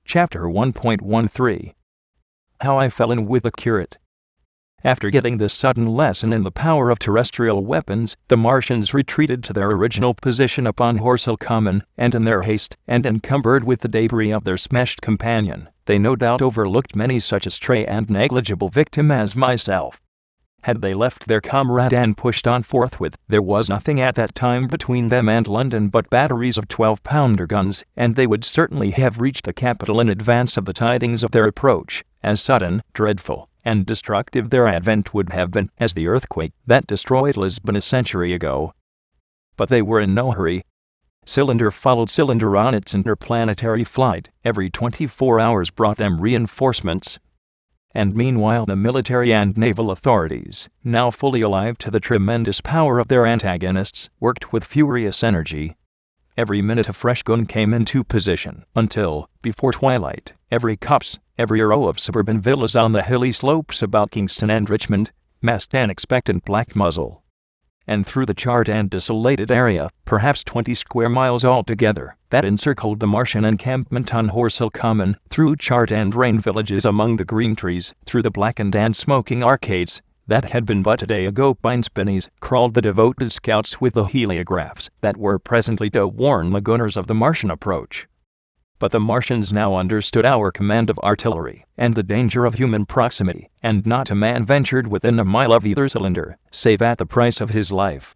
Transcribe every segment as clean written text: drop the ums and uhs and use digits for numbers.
Chapter 1.13 How I Fell in with the Curate. After getting this sudden lesson in the power of terrestrial weapons, the Martians retreated to their original position upon Horsell Common, and in their haste, and encumbered with the debris of their smashed companion, they no doubt overlooked many such a stray and negligible victim as myself. Had they left their comrade and pushed on forthwith, there was nothing at that time between them and London but batteries of 12-pounder guns, and they would certainly have reached the capital in advance of the tidings of their approach, as sudden, dreadful, and destructive their advent would have been as the earthquake that destroyed Lisbon a century ago. But they were in no hurry. Cylinder followed cylinder on its interplanetary flight. Every 24 hours brought them reinforcements. And meanwhile the military and naval authorities, now fully alive to the tremendous power of their antagonists, worked with furious energy. Every minute a fresh gun came into position, until, before twilight, every copse, every row of suburban villas on the hilly slopes about Kingston and Richmond, masked an expectant black muzzle. And through the charred and desolated area, perhaps 20 square miles altogether, that encircled the Martian encampment on Horsell Common, through charred and rain villages among the green trees, through the blackened and smoking arcades, that had been but a day ago pine spinneys, crawled the devoted scouts with the heliographs that were presently to warn the gunners of the Martian approach. But the Martians now understood our command of artillery, and the danger of human proximity, and not a man ventured within a mile of either cylinder, save at the price of his life.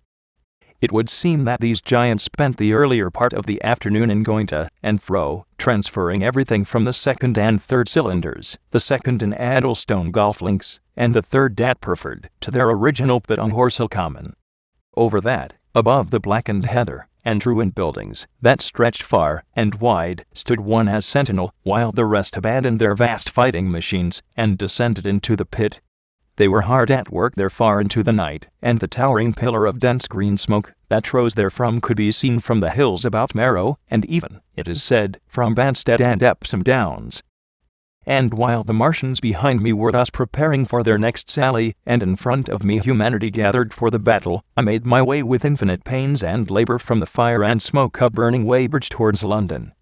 It would seem that these giants spent the earlier part of the afternoon in going to and fro, transferring everything from the second and third cylinders, the second in Addlestone golf links, and the third at Purford, to their original pit on Horsell Common. Over that, above the blackened heather and ruined buildings that stretched far and wide, stood one as sentinel, while the rest abandoned their vast fighting machines and descended into the pit. They were hard at work there far into the night, and the towering pillar of dense green smoke that rose therefrom could be seen from the hills about Marrow, and even, it is said, from Banstead and Epsom Downs. And while the Martians behind me were thus preparing for their next sally, and in front of me humanity gathered for the battle, I made my way with infinite pains and labor from the fire and smoke of burning Weybridge towards London.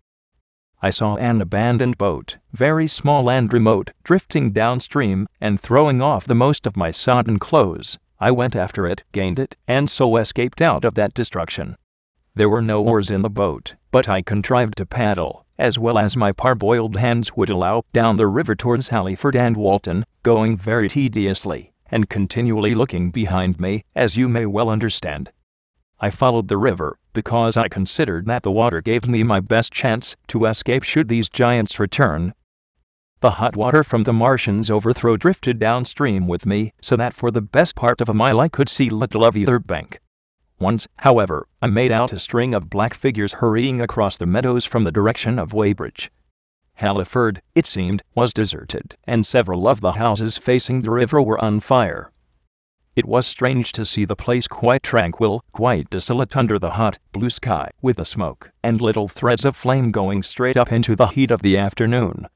I saw an abandoned boat, very small and remote, drifting downstream, and throwing off the most of my sodden clothes, I went after it, gained it, and so escaped out of that destruction. There were no oars in the boat, but I contrived to paddle, as well as my parboiled hands would allow, down the river towards Halliford and Walton, going very tediously, and continually looking behind me, as you may well understand. I followed the river, because I considered that the water gave me my best chance to escape should these giants return. The hot water from the Martians' overthrow drifted downstream with me, so that for the best part of a mile I could see little of either bank. Once, however, I made out a string of black figures hurrying across the meadows from the direction of Weybridge. Halliford, it seemed, was deserted, and several of the houses facing the river were on fire. It was strange to see the place quite tranquil, quite desolate under the hot, blue sky, with the smoke and little threads of flame going straight up into the heat of the afternoon.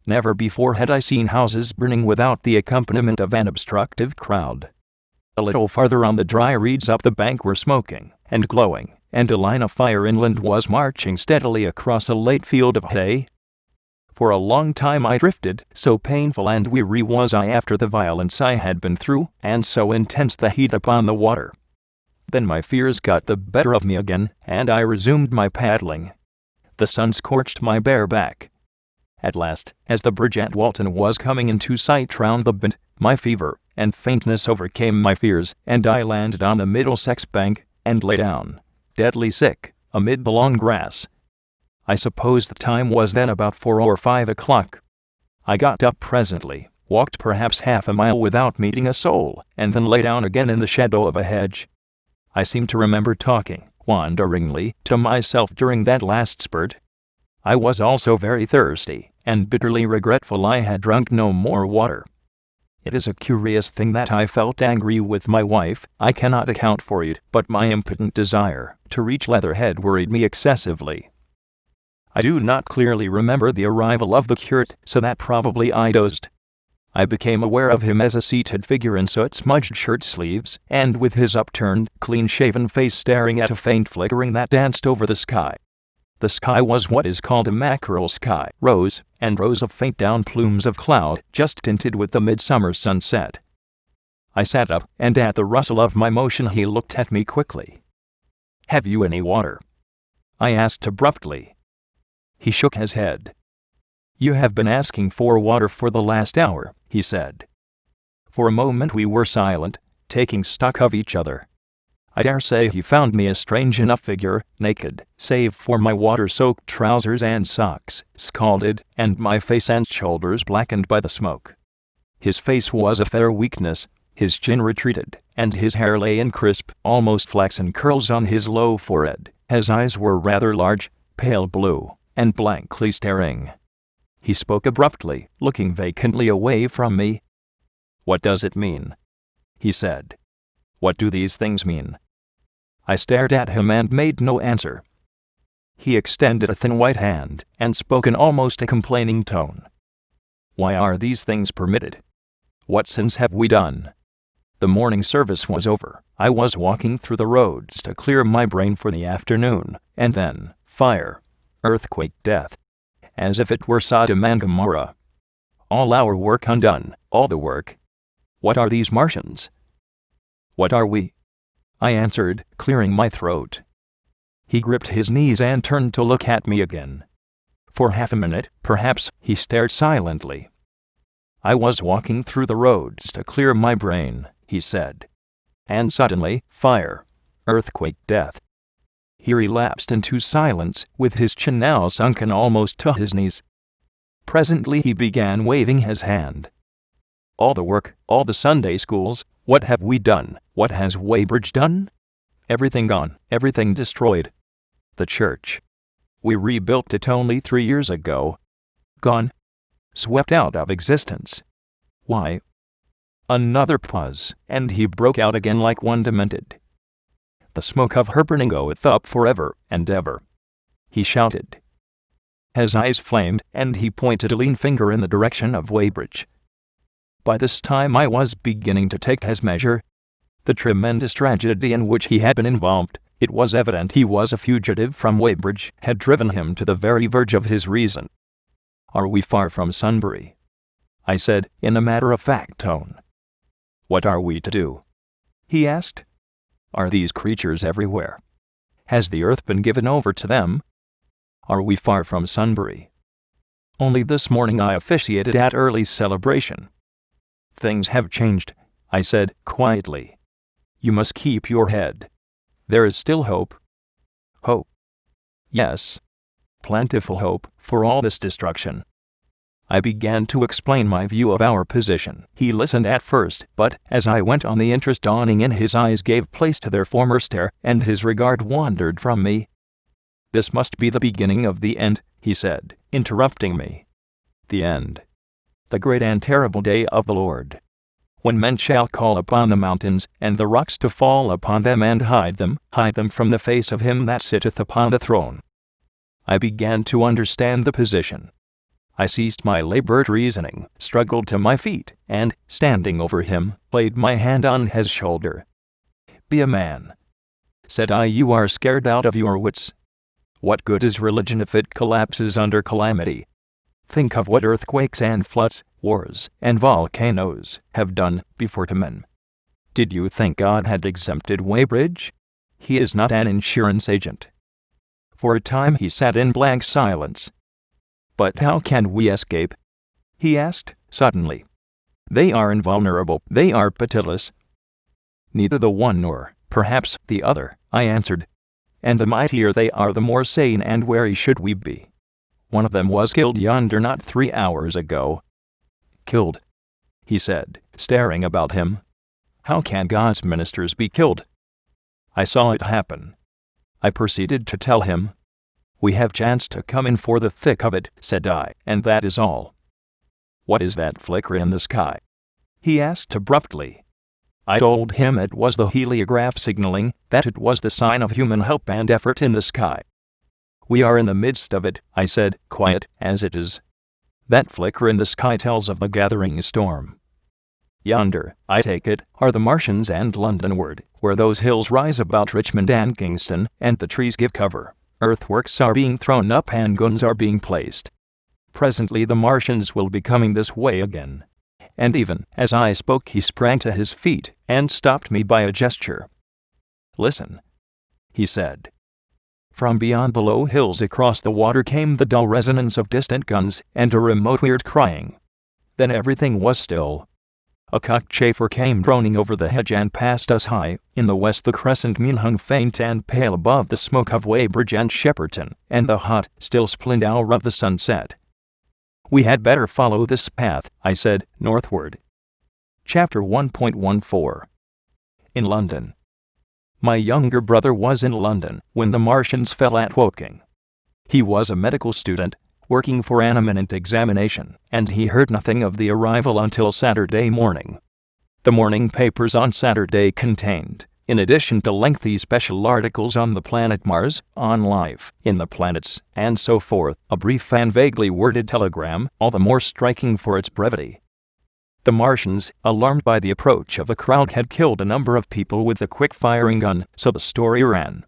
Never before had I seen houses burning without the accompaniment of an obstructive crowd. A little farther on the dry reeds up the bank were smoking and glowing, and a line of fire inland was marching steadily across a late field of hay. For a long time I drifted, so painful and weary was I after the violence I had been through, and so intense the heat upon the water. Then my fears got the better of me again, and I resumed my paddling. The sun scorched my bare back. At last, as the bridge at Walton was coming into sight round the bend, my fever and faintness overcame my fears, and I landed on the Middlesex bank, and lay down, deadly sick, amid the long grass. I suppose the time was then about 4 or 5 o'clock. I got up presently, walked perhaps half a mile without meeting a soul, and then lay down again in the shadow of a hedge. I seem to remember talking, wanderingly, to myself during that last spurt. I was also very thirsty, and bitterly regretful I had drunk no more water. It is a curious thing that I felt angry with my wife. I cannot account for it, but my impotent desire to reach Leatherhead worried me excessively. I do not clearly remember the arrival of the curate, so that probably I dozed. I became aware of him as a seated figure in soot-smudged shirt-sleeves, and with his upturned, clean-shaven face staring at a faint flickering that danced over the sky. The sky was what is called a mackerel sky, rows and rows of faint down plumes of cloud just tinted with the midsummer sunset. I sat up, and at the rustle of my motion he looked at me quickly. "Have you any water?" I asked abruptly. He shook his head. "You have been asking for water for the last hour," he said. For a moment we were silent, taking stock of each other. I dare say he found me a strange enough figure, naked, save for my water-soaked trousers and socks, scalded, and my face and shoulders blackened by the smoke. His face was a fair weakness, his chin retreated, and his hair lay in crisp, almost flaxen curls on his low forehead. His eyes were rather large, pale blue, and blankly staring. He spoke abruptly, looking vacantly away from me. "What does it mean?" he said. "What do these things mean?" I stared at him and made no answer. He extended a thin white hand, and spoke in almost a complaining tone. "Why are these things permitted? What sins have we done?" The morning service was over. I was walking through the roads to clear my brain for the afternoon, and then, fire, earthquake, death. As if it were Sodom and Gomorrah. All our work undone, all the work. What are these Martians? What are we? I answered, clearing my throat. He gripped his knees and turned to look at me again. For half a minute, perhaps, he stared silently. "I was walking through the roads to clear my brain," he said. "And suddenly, fire, earthquake, death." He relapsed into silence, with his chin now sunken almost to his knees. Presently he began waving his hand. "All the work, all the Sunday schools, what have we done? What has Weybridge done? Everything gone, everything destroyed. The church. We rebuilt it only 3 years ago. Gone. Swept out of existence. Why?" Another pause, and he broke out again like one demented. "The smoke of her burning goeth up forever and ever," he shouted. His eyes flamed, and he pointed a lean finger in the direction of Weybridge. By this time I was beginning to take his measure. The tremendous tragedy in which he had been involved, it was evident he was a fugitive from Weybridge, had driven him to the very verge of his reason. "Are we far from Sunbury?" I said, in a matter-of-fact tone. "What are we to do?" he asked. "Are these creatures everywhere? Has the earth been given over to them? Are we far from Sunbury? Only this morning I officiated at early celebration." "Things have changed," I said, quietly. "You must keep your head. There is still hope." "Hope?" "Yes. Plentiful hope, for all this destruction." I began to explain my view of our position. He listened at first, but, as I went on, the interest dawning in his eyes gave place to their former stare, and his regard wandered from me. "This must be the beginning of the end," he said, interrupting me. "The end. The great and terrible day of the Lord. When men shall call upon the mountains, and the rocks to fall upon them and hide them from the face of him that sitteth upon the throne." I began to understand the position. I ceased my labored reasoning, struggled to my feet, and, standing over him, laid my hand on his shoulder. "Be a man," said I. "You are scared out of your wits. What good is religion if it collapses under calamity? Think of what earthquakes and floods, wars, and volcanoes have done before to men. Did you think God had exempted Weybridge? He is not an insurance agent." For a time he sat in blank silence. "But how can we escape?" he asked, suddenly. "They are invulnerable, they are pitiless." "Neither the one nor, perhaps, the other," I answered. "And the mightier they are, the more sane and wary should we be. One of them was killed yonder not 3 hours ago." "Killed?" he said, staring about him. "How can God's ministers be killed?" "I saw it happen," I proceeded to tell him. "We have chanced to come in for the thick of it," said I, "and that is all." "What is that flicker in the sky?" he asked abruptly. I told him it was the heliograph signaling, that it was the sign of human hope and effort in the sky. "We are in the midst of it," I said, "quiet as it is. That flicker in the sky tells of the gathering storm. Yonder, I take it, are the Martians, and Londonward, where those hills rise about Richmond and Kingston, and the trees give cover, Earthworks are being thrown up and guns are being placed. Presently the Martians will be coming this way again. And even as I spoke he sprang to his feet and stopped me by a gesture. "Listen," he said. From beyond the low hills across the water came the dull resonance of distant guns and a remote weird crying. Then everything was still. A cockchafer came droning over the hedge and past us high. In the west the crescent moon hung faint and pale above the smoke of Weybridge and Shepperton, and the hot, still splendid hour of the sunset. "We had better follow this path," I said, "northward." Chapter 1.14. In London. My younger brother was in London when the Martians fell at Woking. He was a medical student, working for an imminent examination, and he heard nothing of the arrival until Saturday morning. The morning papers on Saturday contained, in addition to lengthy special articles on the planet Mars, on life in the planets, and so forth, a brief and vaguely worded telegram, all the more striking for its brevity. The Martians, alarmed by the approach of a crowd, had killed a number of people with a quick-firing gun, so the story ran.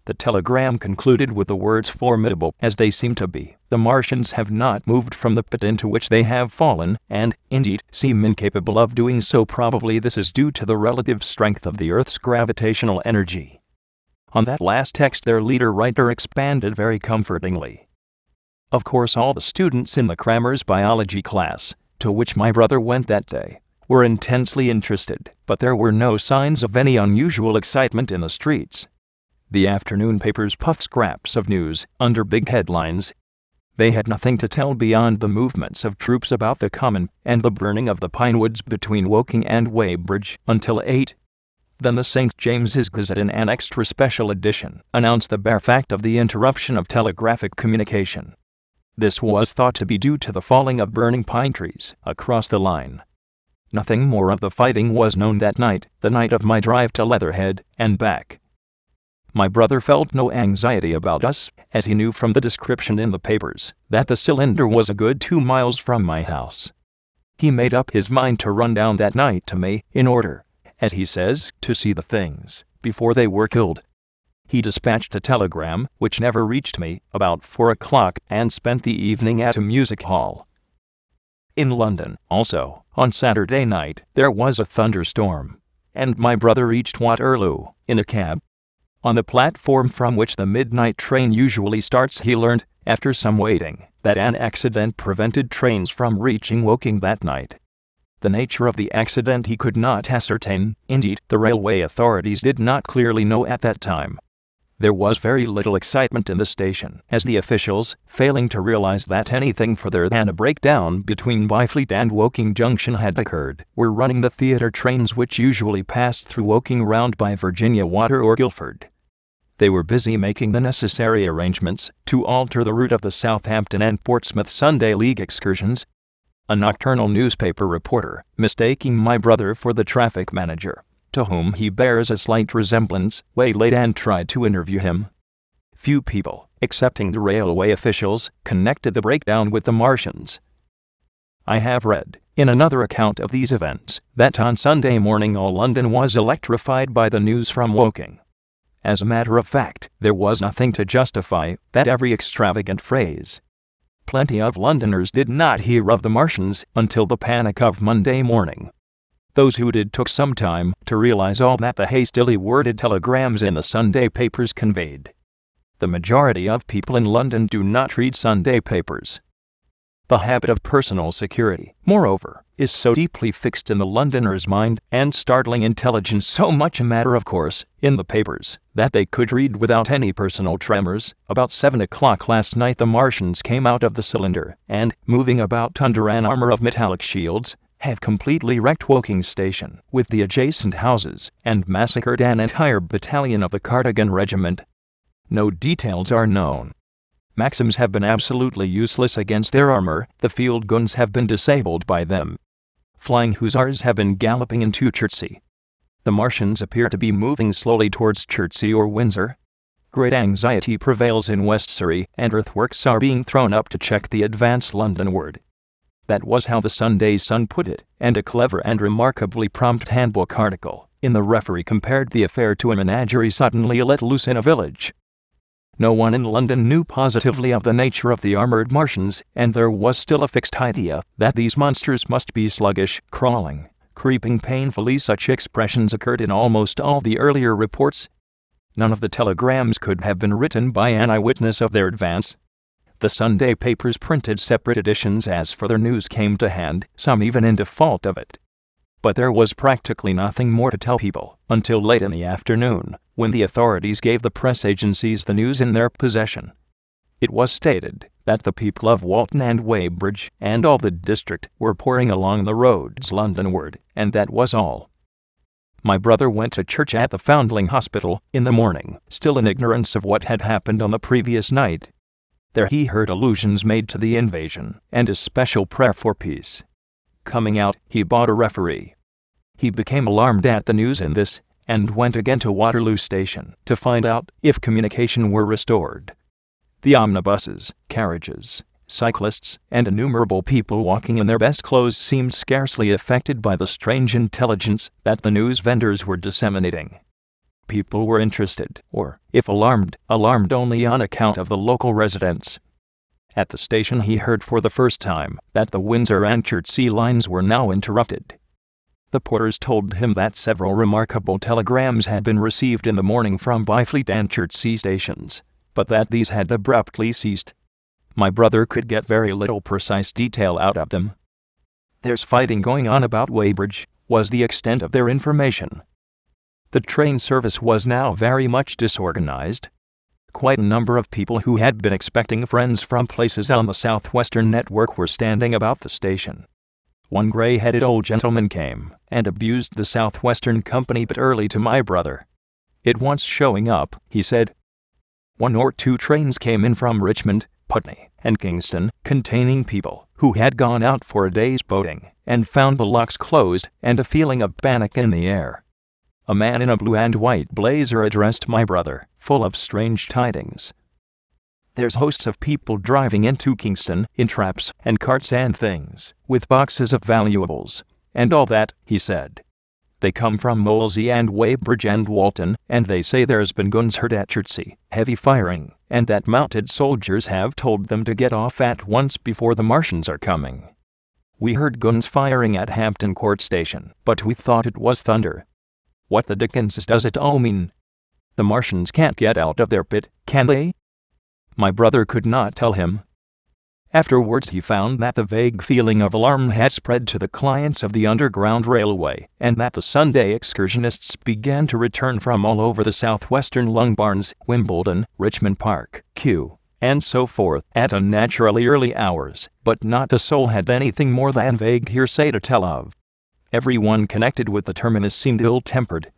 The telegram concluded with the words, "Formidable as they seem to be, the Martians have not moved from the pit into which they have fallen, and, indeed, seem incapable of doing so. Probably this is due to the relative strength of the Earth's gravitational energy." On that last text their leader-writer expanded very comfortingly. Of course all the students in the crammer's biology class, to which my brother went that day, were intensely interested, but there were no signs of any unusual excitement in the streets. The afternoon papers puffed scraps of news, under big headlines. They had nothing to tell beyond the movements of troops about the common, and the burning of the pine woods between Woking and Weybridge, until 8. Then the St. James's Gazette, in an extra special edition, announced the bare fact of the interruption of telegraphic communication. This was thought to be due to the falling of burning pine trees across the line. Nothing more of the fighting was known that night, the night of my drive to Leatherhead and back. My brother felt no anxiety about us, as he knew from the description in the papers that the cylinder was a good 2 miles from my house. He made up his mind to run down that night to me, in order, as he says, to see the things before they were killed. He dispatched a telegram, which never reached me, about 4 o'clock, and spent the evening at a music hall. In London, also, on Saturday night, there was a thunderstorm, and my brother reached Waterloo in a cab. On the platform from which the midnight train usually starts he learned, after some waiting, that an accident prevented trains from reaching Woking that night. The nature of the accident he could not ascertain, indeed, the railway authorities did not clearly know at that time. There was very little excitement in the station, as the officials, failing to realize that anything further than a breakdown between Byfleet and Woking Junction had occurred, were running the theatre trains which usually passed through Woking round by Virginia Water or Guildford. They were busy making the necessary arrangements to alter the route of the Southampton and Portsmouth Sunday League excursions. A nocturnal newspaper reporter, mistaking my brother for the traffic manager, to whom he bears a slight resemblance, waylaid and tried to interview him. Few people, excepting the railway officials, connected the breakdown with the Martians. I have read, in another account of these events, that on Sunday morning all London was electrified by the news from Woking. As a matter of fact, there was nothing to justify that every extravagant phrase. Plenty of Londoners did not hear of the Martians until the panic of Monday morning. Those who did took some time to realize all that the hastily worded telegrams in the Sunday papers conveyed. The majority of people in London do not read Sunday papers. The habit of personal security, moreover, is so deeply fixed in the Londoner's mind, and startling intelligence so much a matter of course, in the papers, that they could read without any personal tremors. About 7 o'clock last night the Martians came out of the cylinder, and, moving about under an armor of metallic shields, have completely wrecked Woking Station, with the adjacent houses, and massacred an entire battalion of the Cardigan Regiment. No details are known. Maxims have been absolutely useless against their armor, the field guns have been disabled by them. Flying hussars have been galloping into Chertsey. The Martians appear to be moving slowly towards Chertsey or Windsor. Great anxiety prevails in West Surrey, and earthworks are being thrown up to check the advance Londonward. That was how the Sunday Sun put it, and a clever and remarkably prompt handbook article in the Referee compared the affair to a menagerie suddenly let loose in a village. No one in London knew positively of the nature of the armored Martians, and there was still a fixed idea that these monsters must be sluggish, crawling, creeping painfully. Such expressions occurred in almost all the earlier reports. None of the telegrams could have been written by an eyewitness of their advance. The Sunday papers printed separate editions as further news came to hand, some even in default of it. But there was practically nothing more to tell people until late in the afternoon, when the authorities gave the press agencies the news in their possession. It was stated that the people of Walton and Weybridge and all the district were pouring along the roads Londonward, and that was all. My brother went to church at the Foundling Hospital in the morning, still in ignorance of what had happened on the previous night. There he heard allusions made to the invasion, and a special prayer for peace. Coming out, he bought a referee. He became alarmed at the news in this, and went again to Waterloo Station to find out if communication were restored. The omnibuses, carriages, cyclists, and innumerable people walking in their best clothes seemed scarcely affected by the strange intelligence that the news vendors were disseminating. People were interested, or, if alarmed, alarmed only on account of the local residents. At the station he heard for the first time that the Windsor and Chertsey lines were now interrupted. The porters told him that several remarkable telegrams had been received in the morning from Byfleet and Chertsey stations, but that these had abruptly ceased. My brother could get very little precise detail out of them. "There's fighting going on about Weybridge," was the extent of their information. The train service was now very much disorganized. Quite a number of people who had been expecting friends from places on the Southwestern network were standing about the station. One gray-headed old gentleman came and abused the Southwestern company bitterly to my brother. "It wants showing up," he said. 1 or 2 trains came in from Richmond, Putney, and Kingston, containing people who had gone out for a day's boating and found the locks closed and a feeling of panic in the air. A man in a blue and white blazer addressed my brother, full of strange tidings. "There's hosts of people driving into Kingston in traps and carts and things, with boxes of valuables, and all that," he said. "They come from Molesey and Weybridge and Walton, and they say there's been guns heard at Chertsey, heavy firing, and that mounted soldiers have told them to get off at once before the Martians are coming. We heard guns firing at Hampton Court Station, but we thought it was thunder. What the dickens does it all mean? The Martians can't get out of their pit, can they?" My brother could not tell him. Afterwards he found that the vague feeling of alarm had spread to the clients of the Underground Railway, and that the Sunday excursionists began to return from all over the southwestern Longbarns, Wimbledon, Richmond Park, Kew, and so forth, at unnaturally early hours, but not a soul had anything more than vague hearsay to tell of. Everyone connected with the terminus seemed ill-tempered.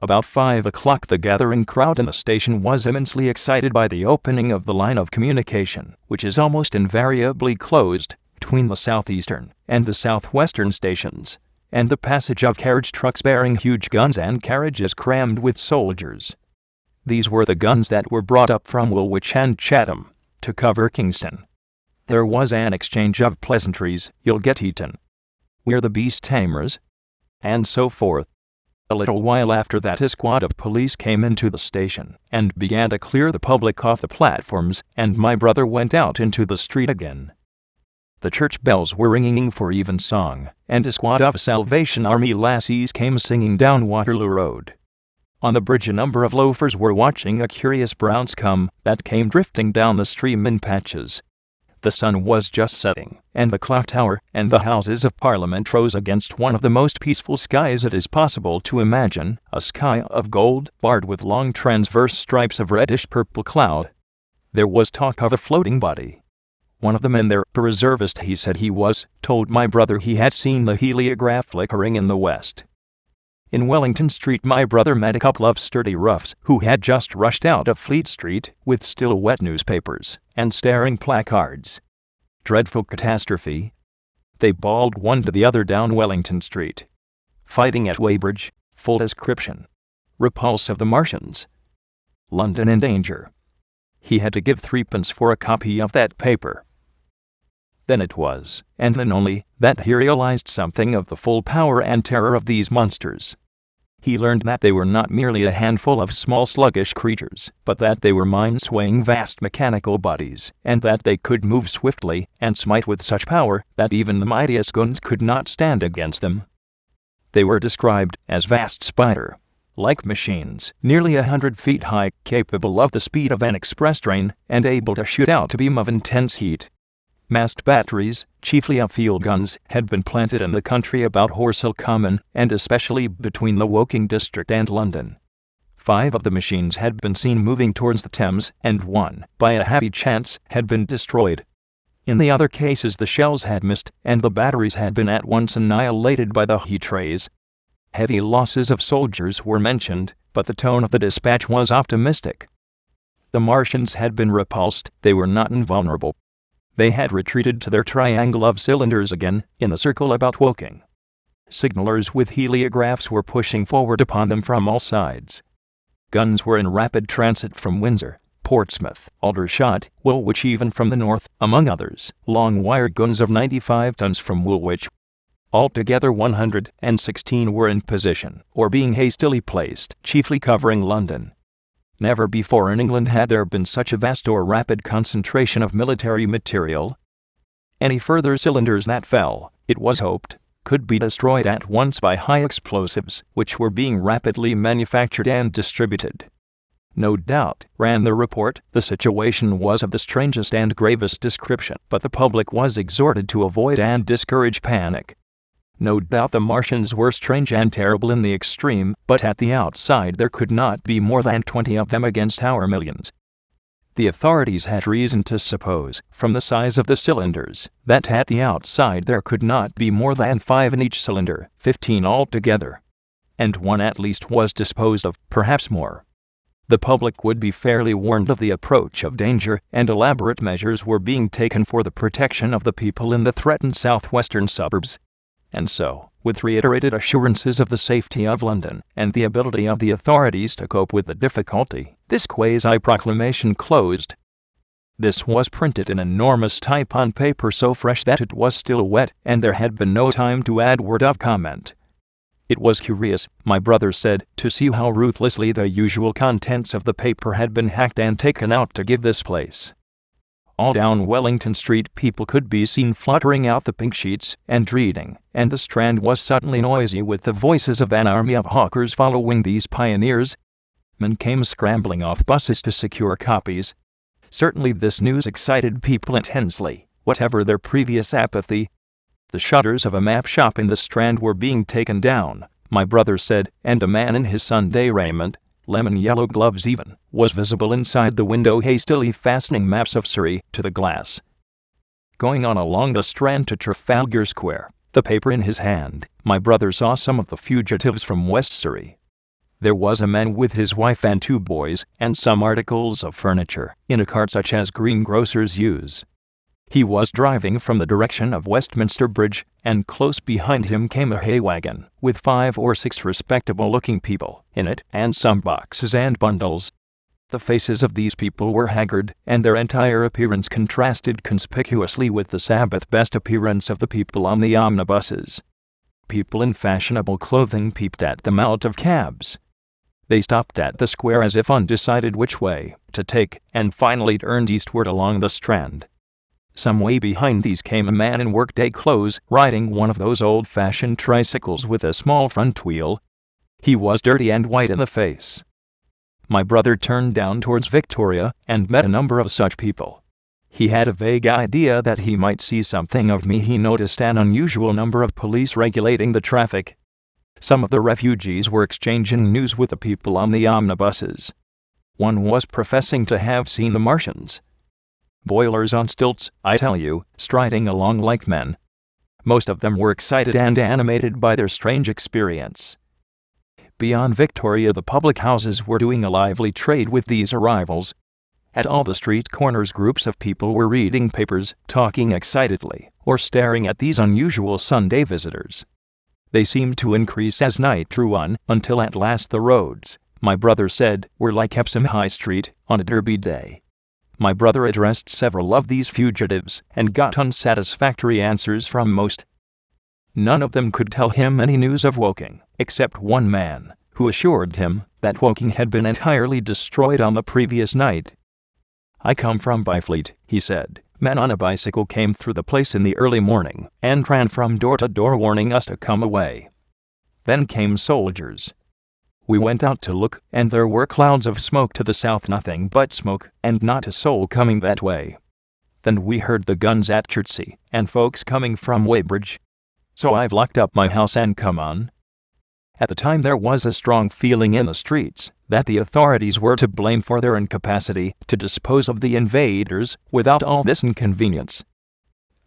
About 5 o'clock the gathering crowd in the station was immensely excited by the opening of the line of communication, which is almost invariably closed, between the southeastern and the southwestern stations, and the passage of carriage trucks bearing huge guns and carriages crammed with soldiers. These were the guns that were brought up from Woolwich and Chatham, to cover Kingston. There was an exchange of pleasantries. "You'll get eaten," "We're the beast tamers," and so forth. A little while after that a squad of police came into the station and began to clear the public off the platforms, and my brother went out into the street again. The church bells were ringing for evensong, and a squad of Salvation Army lassies came singing down Waterloo Road. On the bridge a number of loafers were watching a curious brown scum that came drifting down the stream in patches. The sun was just setting, and the clock tower and the Houses of Parliament rose against one of the most peaceful skies it is possible to imagine, a sky of gold, barred with long transverse stripes of reddish-purple cloud. There was talk of a floating body. One of the men there, a reservist he said he was, told my brother he had seen the heliograph flickering in the west. In Wellington Street my brother met a couple of sturdy roughs who had just rushed out of Fleet Street with still wet newspapers and staring placards. "Dreadful catastrophe," they bawled one to the other down Wellington Street. "Fighting at Weybridge, full description. Repulse of the Martians. London in danger." He had to give 3d for a copy of that paper. Then it was, and then only, that he realized something of the full power and terror of these monsters. he learned that they were not merely a handful of small sluggish creatures, but that they were mind-swaying vast mechanical bodies, and that they could move swiftly and smite with such power that even the mightiest guns could not stand against them. They were described as vast spider-like machines, nearly 100 feet high, capable of the speed of an express train, and able to shoot out a beam of intense heat. Massed batteries, chiefly of field guns, had been planted in the country about Horsell Common, and especially between the Woking district and London. 5 of the machines had been seen moving towards the Thames, and one, by a happy chance, had been destroyed. In the other cases the shells had missed, and the batteries had been at once annihilated by the heat rays. Heavy losses of soldiers were mentioned, but the tone of the dispatch was optimistic. The Martians had been repulsed, they were not invulnerable. They had retreated to their triangle of cylinders again, in the circle about Woking. Signalers with heliographs were pushing forward upon them from all sides. Guns were in rapid transit from Windsor, Portsmouth, Aldershot, Woolwich, even from the north, among others, long wire guns of 95 tons from Woolwich. Altogether 116 were in position, or being hastily placed, chiefly covering London. Never before in England had there been such a vast or rapid concentration of military material. Any further cylinders that fell, it was hoped, could be destroyed at once by high explosives, which were being rapidly manufactured and distributed. No doubt, ran the report, the situation was of the strangest and gravest description, but the public was exhorted to avoid and discourage panic. No doubt the Martians were strange and terrible in the extreme, but at the outside there could not be more than 20 of them against our millions. The authorities had reason to suppose, from the size of the cylinders, that at the outside there could not be more than 5 in each cylinder, 15 altogether. And one at least was disposed of, perhaps more. The public would be fairly warned of the approach of danger, and elaborate measures were being taken for the protection of the people in the threatened southwestern suburbs. And so, with reiterated assurances of the safety of London, and the ability of the authorities to cope with the difficulty, this quasi-proclamation closed. This was printed in enormous type on paper so fresh that it was still wet, and there had been no time to add word of comment. It was curious, my brother said, to see how ruthlessly the usual contents of the paper had been hacked and taken out to give this place. All down Wellington Street people could be seen fluttering out the pink sheets and reading, and the Strand was suddenly noisy with the voices of an army of hawkers following these pioneers. Men came scrambling off buses to secure copies. Certainly this news excited people intensely, whatever their previous apathy. The shutters of a map shop in the Strand were being taken down, my brother said, and a man in his Sunday raiment, lemon yellow gloves even, was visible inside the window hastily fastening maps of Surrey to the glass. Going on along the Strand to Trafalgar Square, the paper in his hand, my brother saw some of the fugitives from West Surrey. There was a man with his wife and 2 boys, and some articles of furniture, in a cart such as greengrocers use. He was driving from the direction of Westminster Bridge, and close behind him came a hay wagon, with 5 or 6 respectable-looking people in it, and some boxes and bundles. The faces of these people were haggard, and their entire appearance contrasted conspicuously with the Sabbath-best appearance of the people on the omnibuses. People in fashionable clothing peeped at them out of cabs. They stopped at the square as if undecided which way to take, and finally turned eastward along the Strand. Some way behind these came a man in workday clothes, riding one of those old-fashioned tricycles with a small front wheel. He was dirty and white in the face. My brother turned down towards Victoria, and met a number of such people. He had a vague idea that he might see something of me. He noticed an unusual number of police regulating the traffic. Some of the refugees were exchanging news with the people on the omnibuses. One was professing to have seen the Martians. Boilers on stilts, I tell you, striding along like men. Most of them were excited and animated by their strange experience. Beyond Victoria the public houses were doing a lively trade with these arrivals. At all the street corners groups of people were reading papers, talking excitedly, or staring at these unusual Sunday visitors. They seemed to increase as night drew on, until at last the roads, my brother said, were like Epsom High Street on a Derby day. My brother addressed several of these fugitives, and got unsatisfactory answers from most. None of them could tell him any news of Woking, except one man, who assured him that Woking had been entirely destroyed on the previous night. "I come from Byfleet," he said. "Men on a bicycle came through the place in the early morning and ran from door to door warning us to come away. Then came soldiers. We went out to look, and there were clouds of smoke to the south, nothing but smoke, and not a soul coming that way. Then we heard the guns at Chertsey, and folks coming from Weybridge. So I've locked up my house and come on." At the time there was a strong feeling in the streets that the authorities were to blame for their incapacity to dispose of the invaders without all this inconvenience.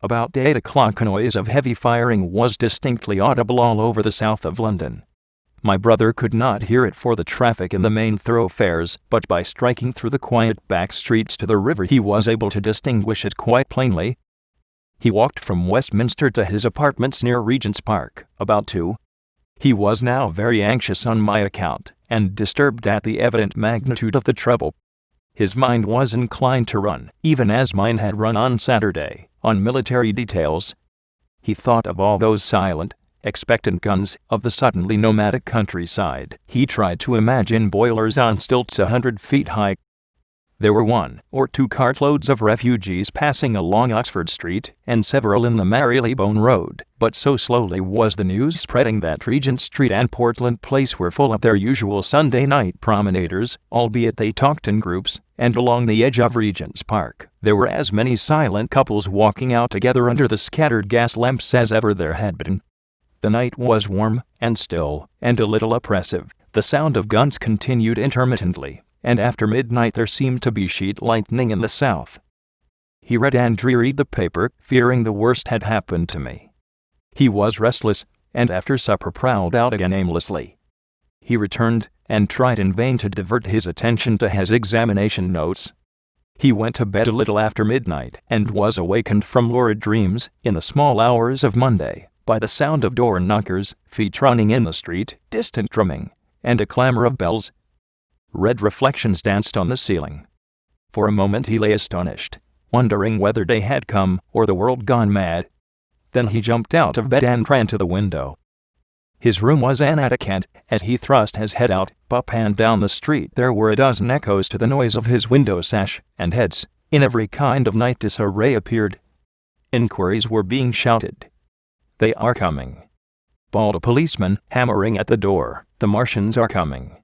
About 8 o'clock a noise of heavy firing was distinctly audible all over the south of London. My brother could not hear it for the traffic in the main thoroughfares, but by striking through the quiet back streets to the river he was able to distinguish it quite plainly. He walked from Westminster to his apartments near Regent's Park, about 2. He was now very anxious on my account, and disturbed at the evident magnitude of the trouble. His mind was inclined to run, even as mine had run on Saturday, on military details. He thought of all those silent, expectant guns of the suddenly nomadic countryside. He tried to imagine boilers on stilts 100 feet high. There were 1 or 2 cartloads of refugees passing along Oxford Street, and several in the Marylebone Road, but so slowly was the news spreading that Regent Street and Portland Place were full of their usual Sunday night promenaders, albeit they talked in groups, and along the edge of Regent's Park there were as many silent couples walking out together under the scattered gas lamps as ever there had been. The night was warm and still, and a little oppressive. The sound of guns continued intermittently, and after midnight there seemed to be sheet lightning in the south. He read and reread the paper, fearing the worst had happened to me. He was restless, and after supper prowled out again aimlessly. He returned, and tried in vain to divert his attention to his examination notes. He went to bed a little after midnight, and was awakened from lurid dreams, in the small hours of Monday, by the sound of door knockers, feet running in the street, distant drumming, and a clamor of bells. Red reflections danced on the ceiling. For a moment he lay astonished, wondering whether day had come, or the world gone mad. Then he jumped out of bed and ran to the window. His room was an attic, and, as he thrust his head out, up and down the street there were a dozen echoes to the noise of his window sash, and heads, in every kind of night disarray, appeared. Inquiries were being shouted. "They are coming!" bawled a policeman, hammering at the door. "The Martians are coming!"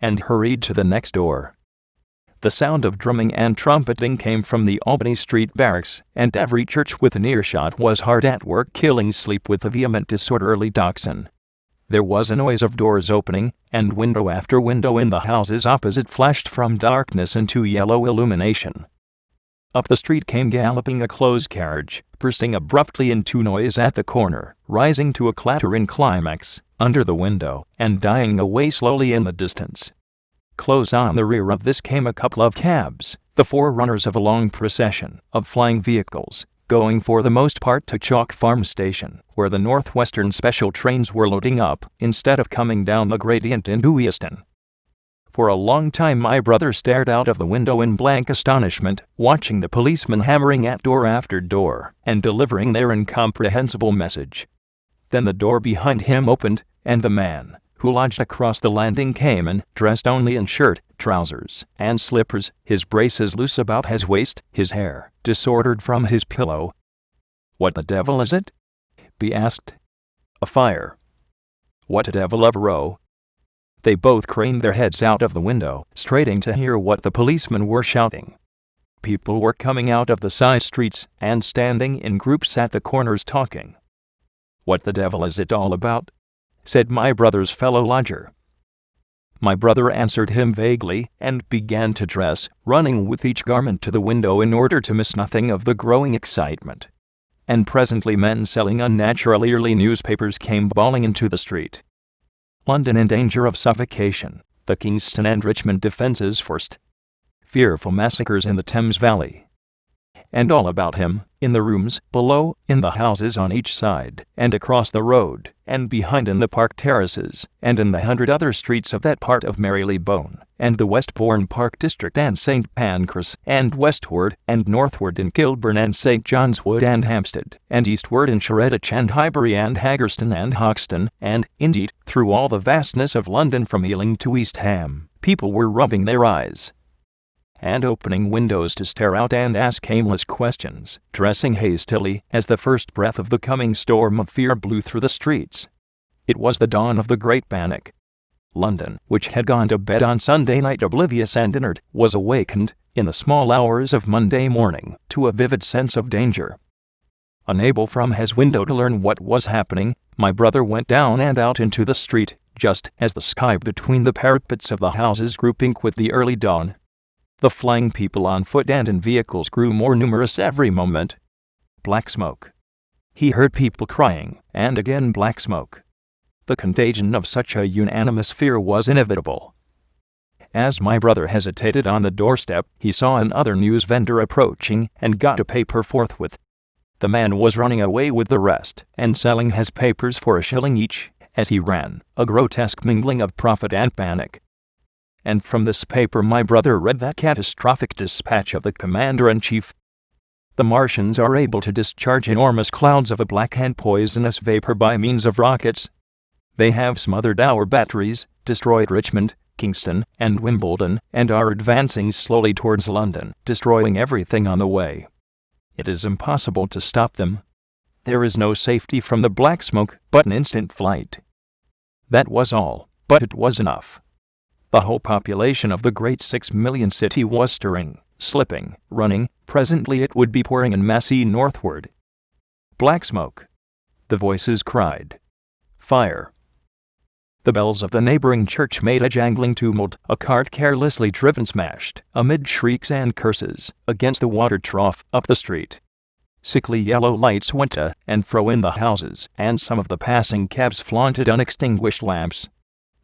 and hurried to the next door. The sound of drumming and trumpeting came from the Albany Street barracks, and every church within earshot was hard at work killing sleep with the vehement disorderly tocsin. There was a noise of doors opening, and window after window in the houses opposite flashed from darkness into yellow illumination. Up the street came galloping a closed carriage, bursting abruptly into noise at the corner, rising to a clattering climax under the window, and dying away slowly in the distance. Close on the rear of this came a couple of cabs, the forerunners of a long procession of flying vehicles, going for the most part to Chalk Farm Station, where the Northwestern special trains were loading up, instead of coming down the gradient into Easton. For a long time my brother stared out of the window in blank astonishment, watching the policemen hammering at door after door, and delivering their incomprehensible message. Then the door behind him opened, and the man who lodged across the landing came in, dressed only in shirt, trousers, and slippers, his braces loose about his waist, his hair disordered from his pillow. "What the devil is it?" B asked. "A fire." "What a devil of a row!" They both craned their heads out of the window, straining to hear what the policemen were shouting. People were coming out of the side streets, and standing in groups at the corners talking. "What the devil is it all about?" said my brother's fellow lodger. My brother answered him vaguely, and began to dress, running with each garment to the window in order to miss nothing of the growing excitement. And presently men selling unnaturally early newspapers came bawling into the street. "London in danger of suffocation. The Kingston and Richmond defences forced. Fearful massacres in the Thames Valley." And all about him, in the rooms below, in the houses on each side, and across the road, and behind in the park terraces, and in the 100 other streets of that part of Marylebone, and the Westbourne Park District and St. Pancras, and westward and northward in Kilburn and St. John's Wood and Hampstead, and eastward in Shoreditch and Highbury and Haggerston and Hoxton, and, indeed, through all the vastness of London from Ealing to East Ham, people were rubbing their eyes and opening windows to stare out and ask aimless questions, dressing hastily as the first breath of the coming storm of fear blew through the streets. It was the dawn of the Great Panic. London, which had gone to bed on Sunday night oblivious and inert, was awakened, in the small hours of Monday morning, to a vivid sense of danger. Unable from his window to learn what was happening, my brother went down and out into the street, just as the sky between the parapets of the houses grew pink with the early dawn. The flying people on foot and in vehicles grew more numerous every moment. Black smoke. He heard people crying, and again black smoke. The contagion of such a unanimous fear was inevitable. As my brother hesitated on the doorstep, he saw another news vendor approaching and got a paper forthwith. The man was running away with the rest and selling his papers for a shilling each as he ran, a grotesque mingling of profit and panic. And from this paper my brother read that catastrophic dispatch of the Commander-in-Chief. The Martians are able to discharge enormous clouds of a black and poisonous vapor by means of rockets. They have smothered our batteries, destroyed Richmond, Kingston, and Wimbledon, and are advancing slowly towards London, destroying everything on the way. It is impossible to stop them. There is no safety from the black smoke but an instant flight. That was all, but it was enough. The whole population of the great 6-million city was stirring, slipping, running. Presently it would be pouring en masse northward. Black smoke. The voices cried. Fire. The bells of the neighboring church made a jangling tumult. A cart carelessly driven smashed, amid shrieks and curses, against the water trough up the street. Sickly yellow lights went to and fro in the houses, and some of the passing cabs flaunted unextinguished lamps.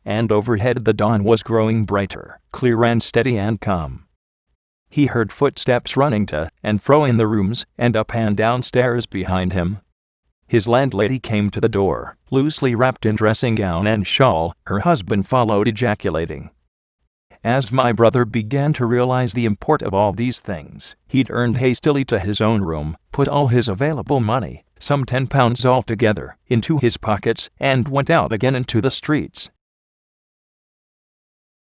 And overhead the dawn was growing brighter, clear and steady and calm. He heard footsteps running to and fro in the rooms, and up and down stairs behind him. His landlady came to the door, loosely wrapped in dressing gown and shawl. Her husband followed, ejaculating. As my brother began to realize the import of all these things, he turned hastily to his own room, put all his available money, some £10 altogether, into his pockets, and went out again into the streets.